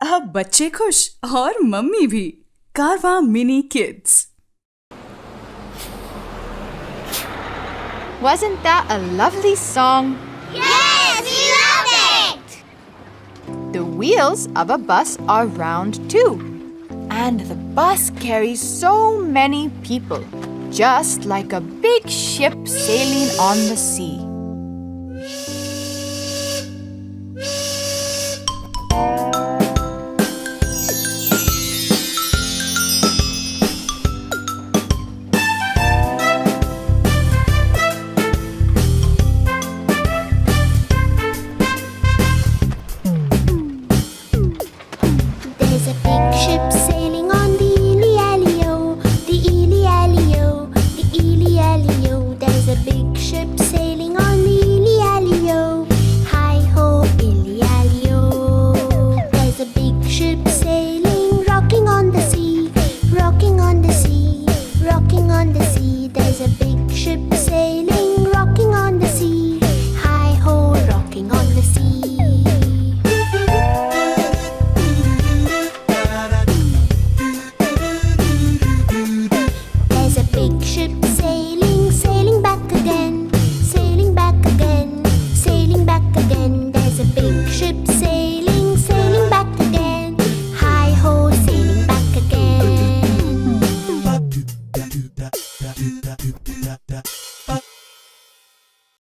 अब बच्चे खुश और मम्मी भी। कारवां mini kids. Wasn't that a lovely song? Yes, we love it! The wheels of a bus are round too. And the bus carries so many people, just like a big ship sailing on the sea. There's a big ship sailing on the Ily-Ally-O, the Ily-Ally-O, the Ily-Ally-O. There's a big ship sailing on the Ily-Ally-O. Hi-ho, Ily-Ally-O. There's a big ship